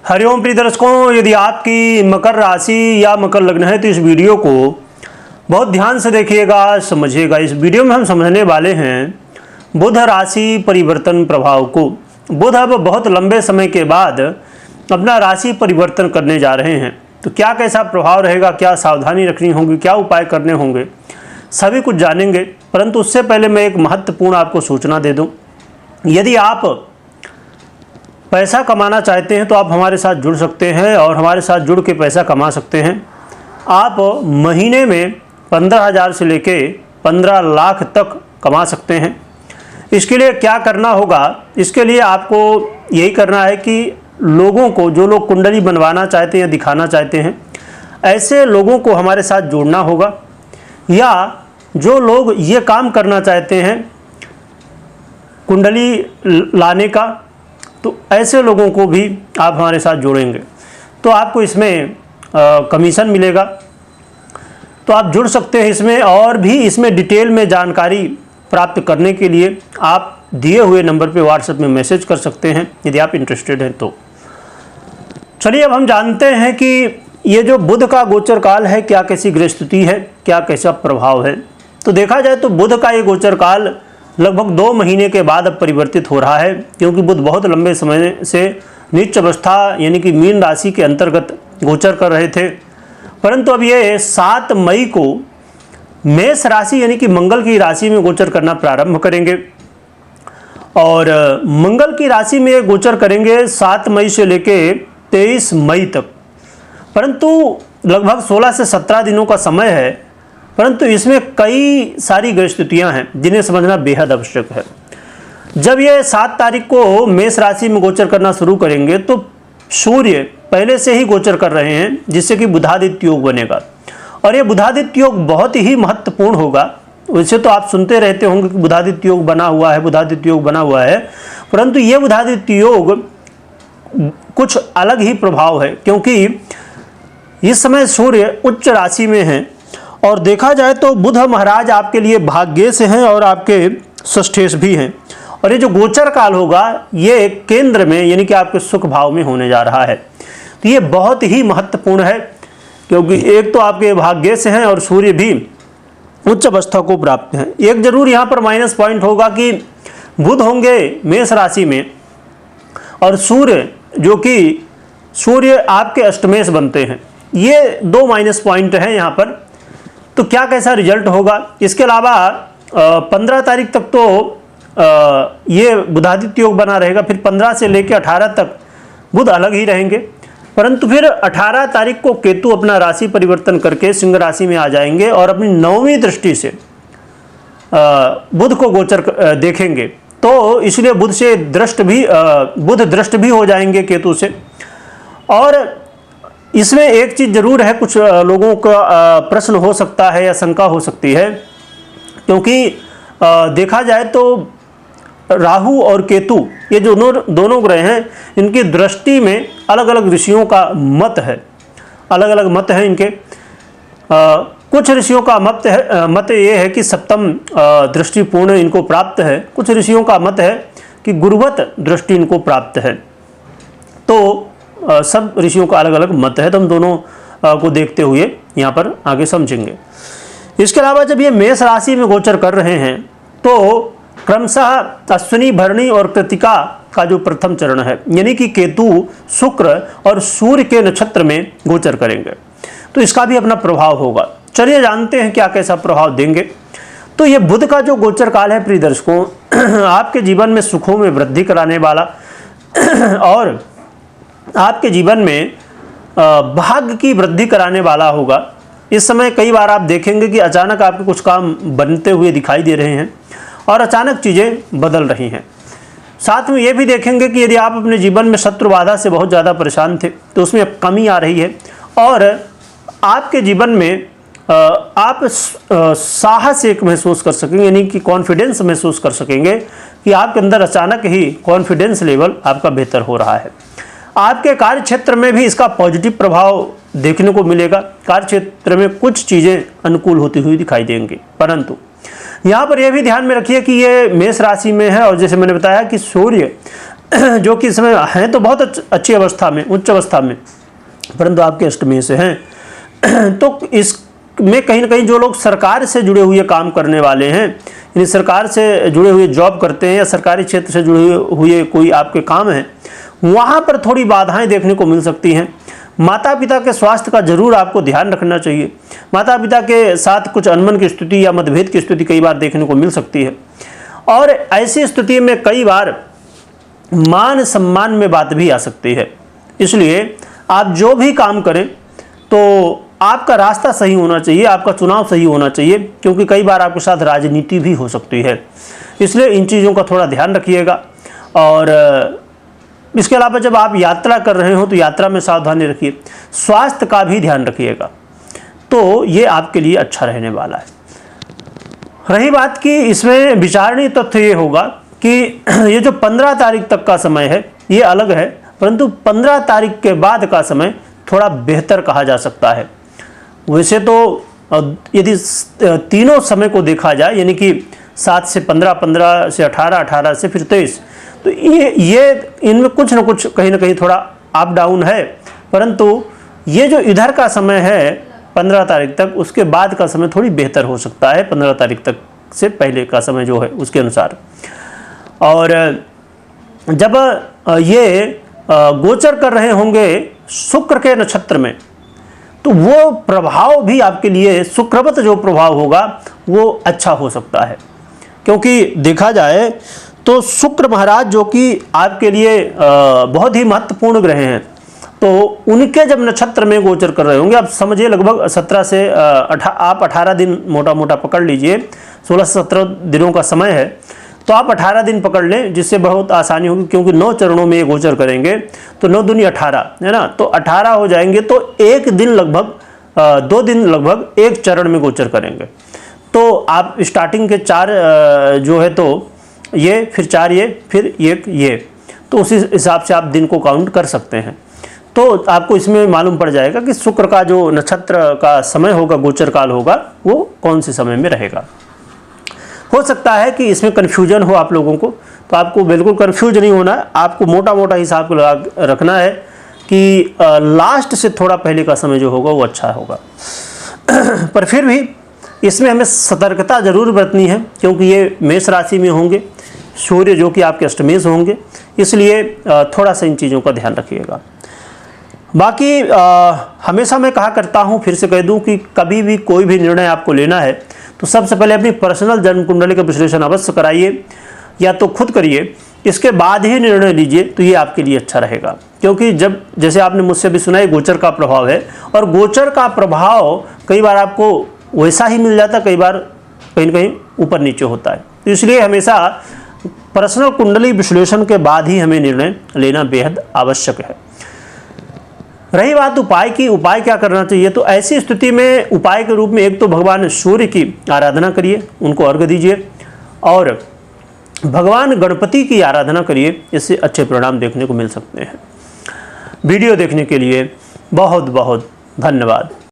हरिओम प्रिय दर्शकों, यदि आपकी मकर राशि या मकर लग्न है तो इस वीडियो को बहुत ध्यान से देखिएगा, समझिएगा। इस वीडियो में हम समझने वाले हैं बुध राशि परिवर्तन प्रभाव को। बुध अब बहुत लंबे समय के बाद अपना राशि परिवर्तन करने जा रहे हैं, तो क्या कैसा प्रभाव रहेगा, क्या सावधानी रखनी होगी, क्या उपाय करने होंगे, सभी कुछ जानेंगे। परंतु उससे पहले मैं एक महत्वपूर्ण आपको सूचना दे दूं। यदि आप पैसा कमाना चाहते हैं तो आप हमारे साथ जुड़ सकते हैं और हमारे साथ जुड़ के पैसा कमा सकते हैं। आप महीने में 15,000 से लेके 15 लाख तक कमा सकते हैं। इसके लिए क्या करना होगा, इसके लिए आपको यही करना है कि लोगों को, जो लोग कुंडली बनवाना चाहते हैं या दिखाना चाहते हैं, ऐसे लोगों को हमारे साथ जोड़ना होगा। या जो लोग ये काम करना चाहते हैं कुंडली लाने का, तो ऐसे लोगों को भी आप हमारे साथ जोड़ेंगे तो आपको इसमें कमीशन मिलेगा। तो आप जुड़ सकते हैं इसमें, और भी इसमें डिटेल में जानकारी प्राप्त करने के लिए आप दिए हुए नंबर पे व्हाट्सएप में मैसेज कर सकते हैं यदि आप इंटरेस्टेड हैं तो। चलिए अब हम जानते हैं कि ये जो बुध का गोचर काल है, क्या कैसी ग्रह स्थिति है, क्या कैसा प्रभाव है। तो देखा जाए तो बुध का ये गोचर काल लगभग 2 महीने के बाद अब परिवर्तित हो रहा है, क्योंकि बुध बहुत लंबे समय से नीच अवस्था यानी कि मीन राशि के अंतर्गत गोचर कर रहे थे। परंतु अब ये 7 मई को मेष राशि यानी कि मंगल की राशि में गोचर करना प्रारंभ करेंगे और मंगल की राशि में गोचर करेंगे 7 मई से लेके 23 मई तक। परंतु लगभग 16 से 17 दिनों का समय है, परंतु इसमें कई सारी ग्रह स्थितियां हैं जिन्हें समझना बेहद आवश्यक है। जब ये 7 तारीख को मेष राशि में गोचर करना शुरू करेंगे तो सूर्य पहले से ही गोचर कर रहे हैं, जिससे कि बुधादित्य योग बनेगा। और ये बुधादित्य योग बहुत ही महत्वपूर्ण होगा। वैसे तो आप सुनते रहते होंगे कि बुधादित्य योग बना हुआ है, बुधादित्य योग बना हुआ है, परंतु ये बुधादित्य योग कुछ अलग ही प्रभाव है, क्योंकि इस समय सूर्य उच्च राशि में है। और देखा जाए तो बुध महाराज आपके लिए भाग्येश हैं और आपके षष्ठेश भी हैं। और ये जो गोचर काल होगा ये केंद्र में यानी कि आपके सुख भाव में होने जा रहा है। तो ये बहुत ही महत्वपूर्ण है, क्योंकि एक तो आपके भाग्येश हैं और सूर्य भी उच्च अवस्था को प्राप्त हैं। एक जरूर यहाँ पर माइनस पॉइंट होगा कि बुध होंगे मेष राशि में और सूर्य, जो कि सूर्य आपके अष्टमेश बनते हैं। ये 2 माइनस पॉइंट हैं यहाँ पर। तो क्या कैसा रिजल्ट होगा, इसके अलावा 15 तारीख तक तो ये बुधादित्य योग बना रहेगा, फिर 15 से लेकर 18 तक बुध अलग ही रहेंगे। परंतु फिर 18 तारीख को केतु अपना राशि परिवर्तन करके सिंह राशि में आ जाएंगे और अपनी 9वीं दृष्टि से बुध को गोचर देखेंगे। तो इसलिए बुध दृष्ट भी हो जाएंगे केतु से। और इसमें एक चीज़ जरूर है, कुछ लोगों का प्रश्न हो सकता है या शंका हो सकती है, क्योंकि देखा जाए तो राहु और केतु ये जो दोनों ग्रह हैं, इनकी दृष्टि में अलग अलग ऋषियों का मत है, अलग अलग मत है इनके। कुछ ऋषियों का मत ये है कि सप्तम दृष्टि पूर्ण इनको प्राप्त है। कुछ ऋषियों का मत है कि गुरुवत दृष्टि इनको प्राप्त है। तो सब ऋषियों का अलग अलग मत है, तो हम दोनों को देखते हुए यहाँ पर आगे समझेंगे। इसके अलावा जब ये मेष राशि में गोचर कर रहे हैं तो क्रमशः अश्विनी, भरणी और कृतिका का जो प्रथम चरण है, यानी कि केतु, शुक्र और सूर्य के नक्षत्र में गोचर करेंगे, तो इसका भी अपना प्रभाव होगा। चलिए जानते हैं क्या कैसा प्रभाव देंगे। तो ये बुध का जो गोचर काल है प्रिय दर्शकों, आपके जीवन में सुखों में वृद्धि कराने वाला और आपके जीवन में भाग्य की वृद्धि कराने वाला होगा। इस समय कई बार आप देखेंगे कि अचानक आपके कुछ काम बनते हुए दिखाई दे रहे हैं और अचानक चीज़ें बदल रही हैं। साथ में ये भी देखेंगे कि यदि आप अपने जीवन में शत्रु बाधा से बहुत ज़्यादा परेशान थे तो उसमें अब कमी आ रही है और आपके जीवन में आप साहस एक महसूस कर सकेंगे, यानी कि कॉन्फिडेंस महसूस कर सकेंगे कि आपके अंदर अचानक ही कॉन्फिडेंस लेवल आपका बेहतर हो रहा है। आपके कार्य क्षेत्र में भी इसका पॉजिटिव प्रभाव देखने को मिलेगा। कार्य क्षेत्र में कुछ चीज़ें अनुकूल होती हुई दिखाई देंगी। परंतु यहाँ पर यह भी ध्यान में रखिए कि ये मेष राशि में है और जैसे मैंने बताया कि सूर्य जो कि इस समय हैं तो बहुत अच्छी अवस्था में, उच्च अवस्था में, परंतु आपके अष्टमी से हैं। तो इसमें कहीं ना कहीं जो लोग सरकार से जुड़े हुए काम करने वाले हैं, यानी सरकार से जुड़े हुए जॉब करते हैं या सरकारी क्षेत्र से जुड़े हुए कोई आपके काम हैं, वहाँ पर थोड़ी बाधाएं देखने को मिल सकती हैं। माता पिता के स्वास्थ्य का जरूर आपको ध्यान रखना चाहिए। माता पिता के साथ कुछ अनबन की स्थिति या मतभेद की स्थिति कई बार देखने को मिल सकती है, और ऐसी स्थिति में कई बार मान सम्मान में बात भी आ सकती है। इसलिए आप जो भी काम करें तो आपका रास्ता सही होना चाहिए, आपका चुनाव सही होना चाहिए, क्योंकि कई बार आपके साथ राजनीति भी हो सकती है। इसलिए इन चीज़ों का थोड़ा ध्यान रखिएगा। और इसके अलावा जब आप यात्रा कर रहे हो तो यात्रा में सावधानी रखिए, स्वास्थ्य का भी ध्यान रखिएगा, तो ये आपके लिए अच्छा रहने वाला है। रही बात की इसमें विचारणीय तथ्य ये होगा कि ये जो 15 तारीख तक का समय है ये अलग है, परंतु 15 तारीख के बाद का समय थोड़ा बेहतर कहा जा सकता है। वैसे तो यदि तीनों समय को देखा जाए, यानी कि 7 से 15, 15 से 18, 18 से फिर 23, तो ये इनमें कुछ न कुछ कहीं ना कहीं थोड़ा अप डाउन है, परंतु ये जो इधर का समय है 15 तारीख तक, उसके बाद का समय थोड़ी बेहतर हो सकता है 15 तारीख तक से पहले का समय जो है उसके अनुसार। और जब ये गोचर कर रहे होंगे शुक्र के नक्षत्र में, तो वो प्रभाव भी आपके लिए, शुक्रवत जो प्रभाव होगा वो अच्छा हो सकता है। क्योंकि देखा जाए तो शुक्र महाराज जो कि आपके लिए बहुत ही महत्वपूर्ण ग्रह हैं, तो उनके जब नक्षत्र में गोचर कर रहे होंगे, आप समझिए लगभग 17 से आप 18 दिन मोटा मोटा पकड़ लीजिए, 16 से 17 दिनों का समय है, तो आप 18 दिन पकड़ लें, जिससे बहुत आसानी होगी, क्योंकि 9 चरणों में ये गोचर करेंगे, तो 9 दूनी 18 है ना, तो 18 हो जाएंगे, तो एक दिन लगभग 2 दिन लगभग एक चरण में गोचर करेंगे। तो आप स्टार्टिंग के 4 जो है तो ये, फिर 4 ये, फिर 1 ये, तो उसी हिसाब से आप दिन को काउंट कर सकते हैं। तो आपको इसमें मालूम पड़ जाएगा कि शुक्र का जो नक्षत्र का समय होगा, गोचर काल होगा, वो कौन से समय में रहेगा। हो सकता है कि इसमें कन्फ्यूजन हो आप लोगों को, तो आपको बिल्कुल कन्फ्यूज नहीं होना है, आपको मोटा मोटा हिसाब को लगा रखना है कि लास्ट से थोड़ा पहले का समय जो होगा वो अच्छा होगा। पर फिर भी इसमें हमें सतर्कता जरूर बरतनी है, क्योंकि ये मेष राशि में होंगे, सूर्य जो कि आपके अष्टमेश होंगे, इसलिए थोड़ा सा इन चीज़ों का ध्यान रखिएगा। बाकी हमेशा मैं कहा करता हूँ, फिर से कह दूँ कि कभी भी कोई भी निर्णय आपको लेना है तो सबसे पहले अपनी पर्सनल जन्म कुंडली का विश्लेषण अवश्य कराइए, या तो खुद करिए, इसके बाद ही निर्णय लीजिए, तो ये आपके लिए अच्छा रहेगा। क्योंकि जब, जैसे आपने मुझसे भी सुना है, गोचर का प्रभाव है, और गोचर का प्रभाव कई बार आपको वैसा ही मिल जाता है, कई बार कहीं ना कहीं ऊपर नीचे होता है। तो इसलिए हमेशा पर्सनल कुंडली विश्लेषण के बाद ही हमें निर्णय लेना बेहद आवश्यक है। रही बात उपाय की, उपाय क्या करना चाहिए, तो ऐसी स्थिति में उपाय के रूप में एक तो भगवान सूर्य की आराधना करिए, उनको अर्घ्य दीजिए, और भगवान गणपति की आराधना करिए, इससे अच्छे परिणाम देखने को मिल सकते हैं। वीडियो देखने के लिए बहुत बहुत धन्यवाद।